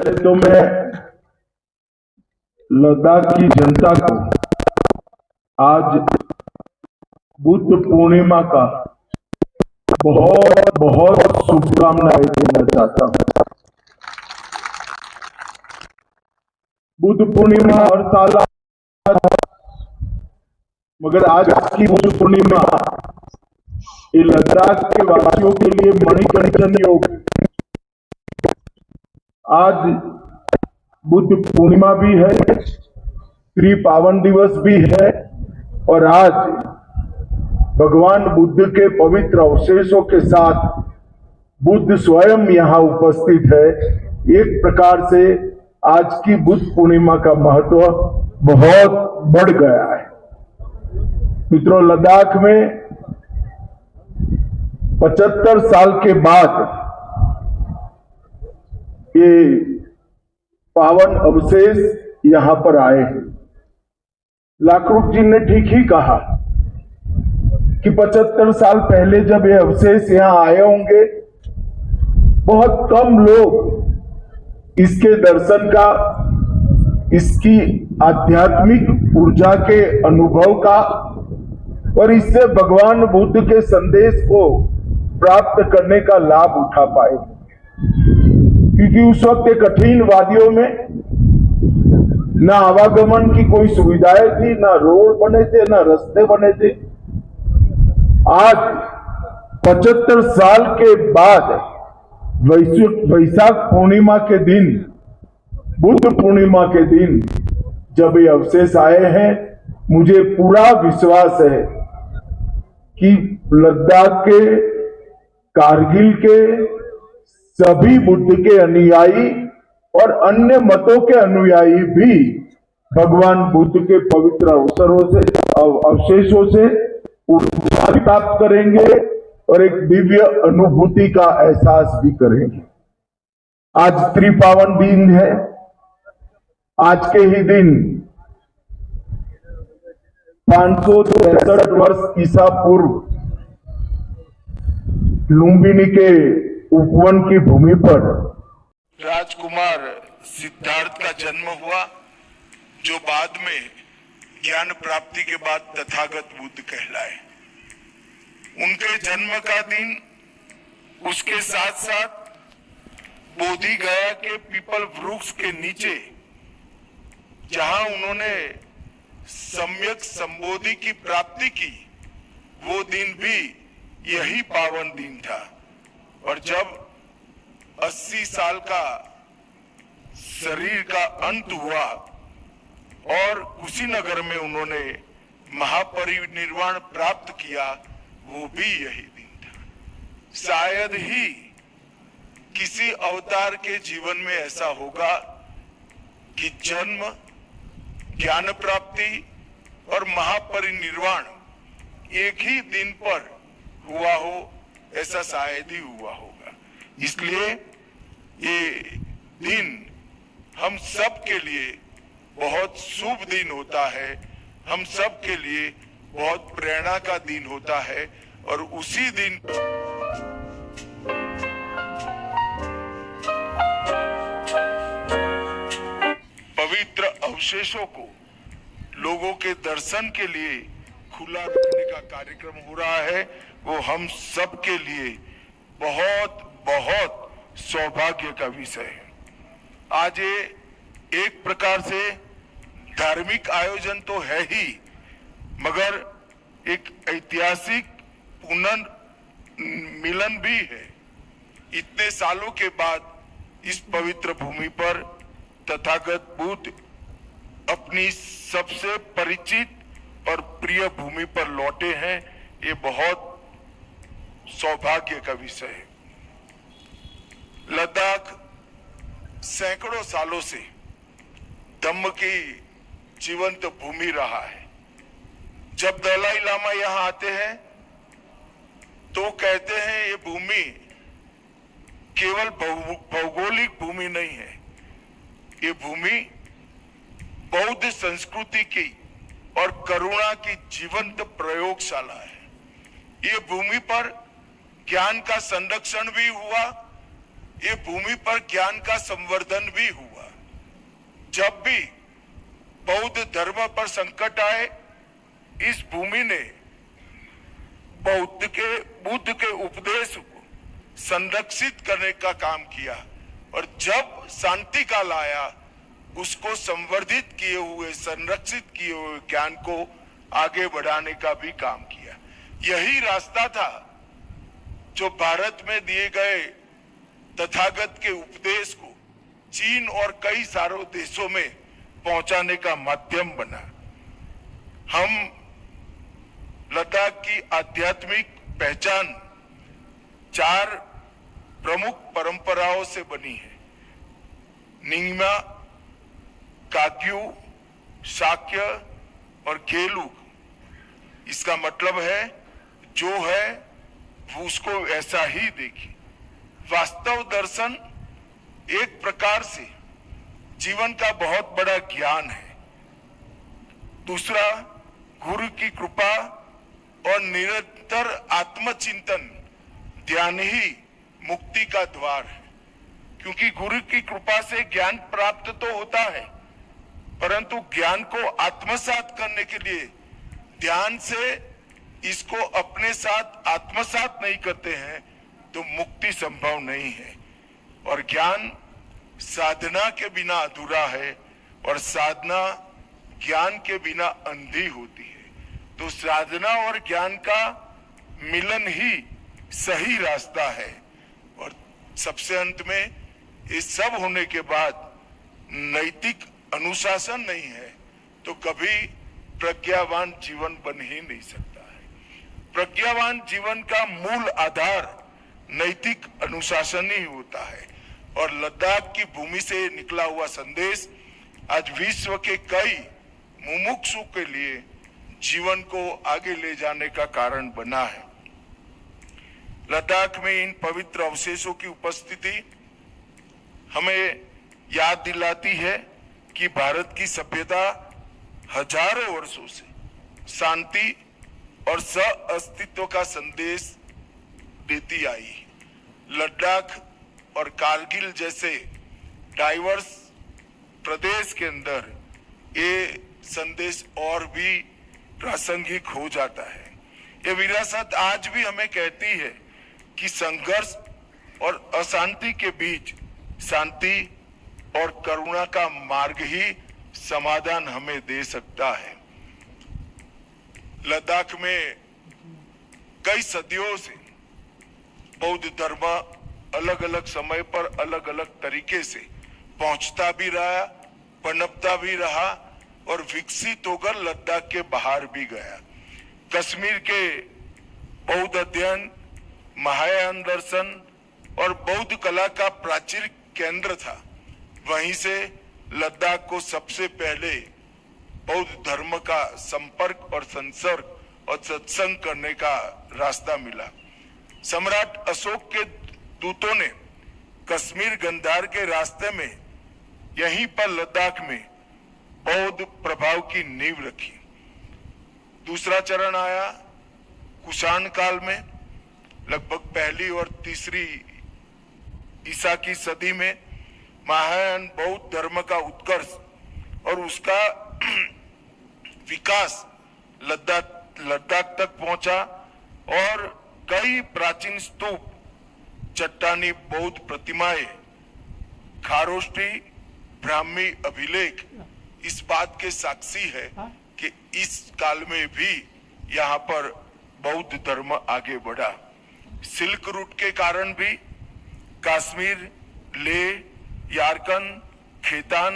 तो मैं लद्दाख की जनता को आज बुद्ध पूर्णिमा का बहुत बहुत शुभकामनाएं देना चाहता हूं। बुद्ध पूर्णिमा हर साल, मगर आज की बुद्ध पूर्णिमा ये लद्दाख के वासियों के लिए मणिकंचन योग। आज बुद्ध पूर्णिमा भी है, त्रिपावन दिवस भी है और आज भगवान बुद्ध के पवित्र अवशेषों के साथ बुद्ध स्वयं यहाँ उपस्थित है। एक प्रकार से आज की बुद्ध पूर्णिमा का महत्व बहुत बढ़ गया है। मित्रों, लद्दाख में 75 साल के बाद ये पावन अवशेष यहां पर आए हैं। लाखरुख जी ने ठीक ही कहा कि 75 साल पहले जब ये अवशेष यहां आए होंगे, बहुत कम लोग इसके दर्शन का, इसकी आध्यात्मिक ऊर्जा के अनुभव का और इससे भगवान बुद्ध के संदेश को प्राप्त करने का लाभ उठा पाए, क्योंकि उस वक्त के कठिन वादियों में ना आवागमन की कोई सुविधाएं थी, ना रोड बने थे, ना रास्ते बने थे। आज 75 साल के बाद वैशाख पूर्णिमा के दिन, बुद्ध पूर्णिमा के दिन जब ये अवशेष आए हैं, मुझे पूरा विश्वास है कि लद्दाख के, कारगिल के सभी बुद्ध के अनुयायी और अन्य मतों के अनुयायी भी भगवान बुद्ध के पवित्र अवसरों से, अवशेषों से ऊर्जा प्राप्त करेंगे और एक दिव्य अनुभूति का एहसास भी करेंगे। आज त्रिपावन दिन है। आज के ही दिन 563 वर्ष ईसा पूर्व लुम्बिनी के उपवन की भूमि पर राजकुमार सिद्धार्थ का जन्म हुआ, जो बाद में ज्ञान प्राप्ति के बाद तथागत बुद्ध कहलाए। उनके जन्म का दिन, उसके साथ साथ बोधि गया के पीपल वृक्ष के नीचे जहां उन्होंने सम्यक संबोधि की प्राप्ति की, वो दिन भी यही पावन दिन था। और जब 80 साल का शरीर का अंत हुआ और कुशीनगर में उन्होंने महापरिनिर्वाण प्राप्त किया, वो भी यही दिन था। शायद ही किसी अवतार के जीवन में ऐसा होगा कि जन्म, ज्ञान प्राप्ति और महापरिनिर्वाण एक ही दिन पर हुआ हो, ऐसा शायद ही हुआ होगा। इसलिए ये दिन हम सब के लिए बहुत शुभ दिन होता है, हम सब के लिए बहुत प्रेरणा का दिन होता है। और उसी दिन पवित्र अवशेषों को लोगों के दर्शन के लिए खुला रखने का कार्यक्रम हो रहा है, वो हम सब के लिए बहुत बहुत सौभाग्य का विषय है। आज ये एक प्रकार से धार्मिक आयोजन तो है ही, मगर एक ऐतिहासिक पुनर्मिलन भी है। इतने सालों के बाद इस पवित्र भूमि पर तथागत बुद्ध अपनी सबसे परिचित और प्रिय भूमि पर लौटे हैं। ये बहुत सौभाग्य का विषय है। लद्दाख सैकड़ों सालों से धम्म की जीवंत भूमि रहा है। जब दलाई लामा यहाँ आते हैं तो कहते हैं ये भूमि केवल भौगोलिक भूमि नहीं है, ये भूमि बौद्ध संस्कृति की और करुणा की जीवंत प्रयोगशाला है। ये भूमि पर ज्ञान का संरक्षण भी हुआ ये भूमि पर ज्ञान का संवर्धन भी हुआ। जब भी बौद्ध धर्म पर संकट आए, इस भूमि ने बुद्ध के उपदेश को संरक्षित करने का काम किया, और जब शांति काल आया, उसको संवर्धित किए हुए, संरक्षित किए हुए ज्ञान को आगे बढ़ाने का भी काम किया। यही रास्ता था जो भारत में दिए गए तथागत के उपदेश को चीन और कई सारे देशों में पहुंचाने का माध्यम बना। हम लद्दाख की आध्यात्मिक पहचान 4 प्रमुख परंपराओं से बनी है: निंगमा, काग्यू, शाक्य और गेलुक। इसका मतलब है जो है वो उसको ऐसा ही देखिए। वास्तव दर्शन एक प्रकार से जीवन का बहुत बड़ा ज्ञान है। दूसरा, गुरु की कृपा और निरंतर आत्मचिंतन, ध्यान ही मुक्ति का द्वार है। क्योंकि गुरु की कृपा से ज्ञान प्राप्त तो होता है, परंतु ज्ञान को आत्मसात करने के लिए ध्यान से इसको अपने साथ आत्मसात नहीं करते हैं तो मुक्ति संभव नहीं है। और ज्ञान साधना के बिना अधूरा है, और साधना ज्ञान के बिना अंधी होती है। तो साधना और ज्ञान का मिलन ही सही रास्ता है। और सबसे अंत में, ये सब होने के बाद नैतिक अनुशासन नहीं है तो कभी प्रज्ञावान जीवन बन ही नहीं सकता है। प्रज्ञावान जीवन का मूल आधार नैतिक अनुशासन ही होता है। और लद्दाख की भूमि से निकला हुआ संदेश आज विश्व के कई मुमुक्षु के लिए जीवन को आगे ले जाने का कारण बना है। लद्दाख में इन पवित्र अवशेषों की उपस्थिति हमें याद दिलाती है कि भारत की सभ्यता हजारों वर्षों से शांति और सह-अस्तित्व का संदेश देती आई है। लद्दाख और कारगिल जैसे डाइवर्स प्रदेश के अंदर ये संदेश और भी प्रासंगिक हो जाता है। ये विरासत आज भी हमें कहती है कि संघर्ष और अशांति के बीच शांति और करुणा का मार्ग ही समाधान हमें दे सकता है। लद्दाख में कई सदियों से बौद्ध धर्म अलग अलग समय पर अलग अलग तरीके से पहुंचता भी रहा, पनपता भी रहा और विकसित होकर लद्दाख के बाहर भी गया। कश्मीर के बौद्ध अध्ययन, महायान दर्शन और बौद्ध कला का प्राचीन केंद्र था। वहीं से लद्दाख को सबसे पहले बौद्ध धर्म का संपर्क और संसर्ग और सत्संग करने का रास्ता मिला। सम्राट अशोक के दूतों ने कश्मीर गंधार के रास्ते में यहीं पर लद्दाख में बौद्ध प्रभाव की नींव रखी। दूसरा चरण आया कुषाण काल में, लगभग 1ली और 3री ईसा की सदी में। महायान बौद्ध धर्म का उत्कर्ष और उसका विकास लद्दाख तक पहुंचा और कई प्राचीन स्तूप, चट्टानी बौद्ध प्रतिमाएं, खारोष्ठी, ब्राह्मी अभिलेख इस बात के साक्षी है कि इस काल में भी यहाँ पर बौद्ध धर्म आगे बढ़ा। सिल्क रूट के कारण भी कश्मीर, लेह, यारकन, खेतान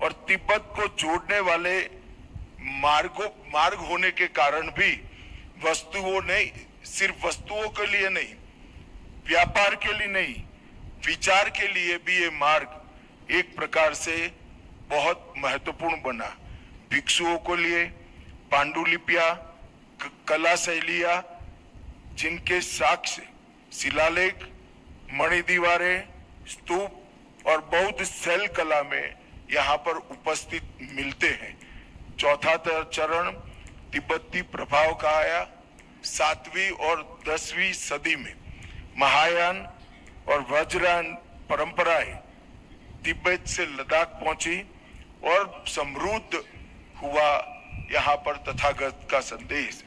और तिब्बत को जोड़ने वाले मार्ग होने के कारण भी वस्तुओं ने, सिर्फ वस्तुओं के लिए नहीं, व्यापार के लिए नहीं, विचार के लिए भी ये मार्ग एक प्रकार से बहुत महत्वपूर्ण बना। भिक्षुओं के लिए पांडुलिपियां, कला शैलियां जिनके साक्ष्य शिलालेख, मणिदीवारें, स्तूप और बौद्ध शैल कला में यहाँ पर उपस्थित मिलते हैं। चौथा चरण तिब्बती प्रभाव का आया 7वीं और 10वीं सदी में। महायान और परंपराएं तिब्बत से लद्दाख पहुंची और समृद्ध हुआ यहाँ पर तथागत का संदेश।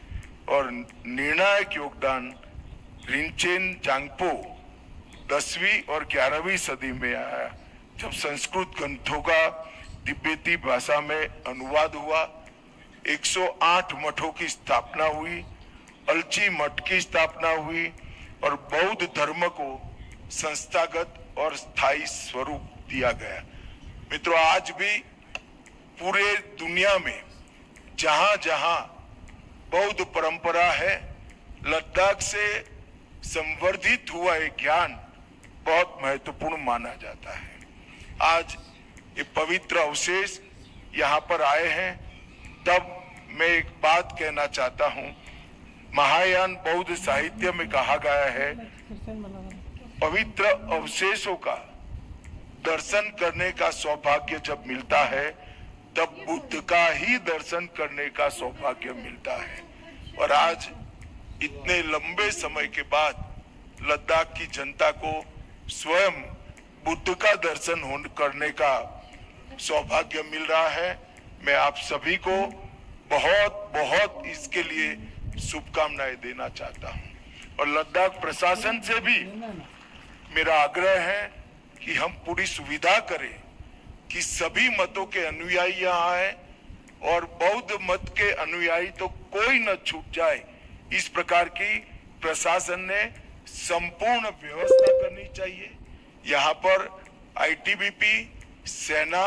और निर्णायक योगदान रिंचेन जांगपो 10वीं और 11वीं सदी में आया, जब संस्कृत ग्रंथों का तिब्बती भाषा में अनुवाद हुआ। 108 मठों की स्थापना हुई, अलची मठ की स्थापना हुई और बौद्ध धर्म को संस्थागत और स्थायी स्वरूप दिया गया। मित्रों, आज भी पूरे दुनिया में जहां जहां बौद्ध परंपरा है, लद्दाख से संवर्धित हुआ ये ज्ञान बहुत महत्वपूर्ण माना जाता है। आज ये पवित्र अवशेष यहाँ पर आए हैं, तब मैं एक बात कहना चाहता हूँ। महायान बौद्ध साहित्य में कहा गया है, पवित्र अवशेषों का दर्शन करने का सौभाग्य जब मिलता है, तब बुद्ध का ही दर्शन करने का सौभाग्य मिलता है। और आज इतने लंबे समय के बाद लद्दाख की जनता को स्वयं बुद्ध का दर्शन करने का सौभाग्य मिल रहा है। मैं आप सभी को बहुत बहुत इसके लिए शुभकामनाएं देना चाहता हूं। और लद्दाख प्रशासन से भी मेरा आग्रह है कि हम पूरी सुविधा करें कि सभी मतों के अनुयायी यहाँ आए और बौद्ध मत के अनुयायी तो कोई न छूट जाए, इस प्रकार की प्रशासन ने संपूर्ण व्यवस्था करनी चाहिए। यहाँ पर आईटीबीपी, सेना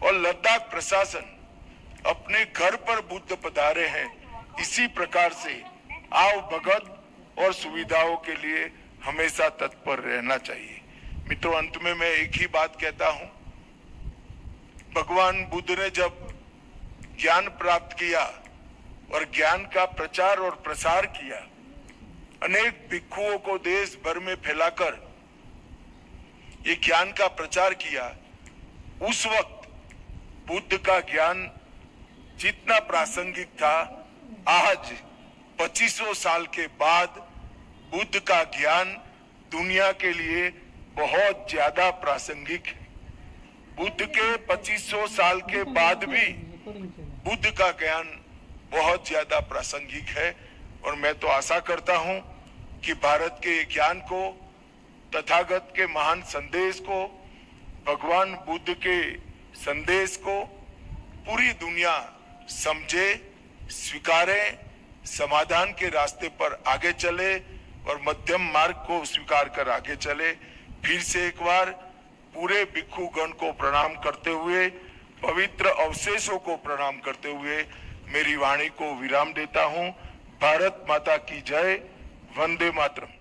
और लद्दाख प्रशासन अपने घर पर बुद्ध पधारे हैं, इसी प्रकार से आव भगत और सुविधाओं के लिए हमेशा तत्पर रहना चाहिए। मित्रों, अंत में मैं एक ही बात कहता हूं, भगवान बुद्ध ने जब ज्ञान प्राप्त किया और ज्ञान का प्रचार और प्रसार किया, अनेक भिक्षुओं को देश भर में फैलाकर ये ज्ञान का प्रचार किया। उस वक्त बुद्ध का ज्ञान जितना प्रासंगिक था, आज 2500 साल के बाद बुद्ध का ज्ञान दुनिया के लिए बहुत ज्यादा प्रासंगिक है। बुद्ध के 2500 साल के बाद भी बुद्ध का ज्ञान बहुत ज्यादा प्रासंगिक है। और मैं तो आशा करता हूं कि भारत के ज्ञान को, तथागत के महान संदेश को, भगवान बुद्ध के संदेश को पूरी दुनिया समझे, स्वीकारे, समाधान के रास्ते पर आगे चले और मध्यम मार्ग को स्वीकार कर आगे चले। फिर से एक बार पूरे भिक्षु गण को प्रणाम करते हुए, पवित्र अवशेषों को प्रणाम करते हुए मेरी वाणी को विराम देता हूं। भारत माता की जय। वंदे मातरम।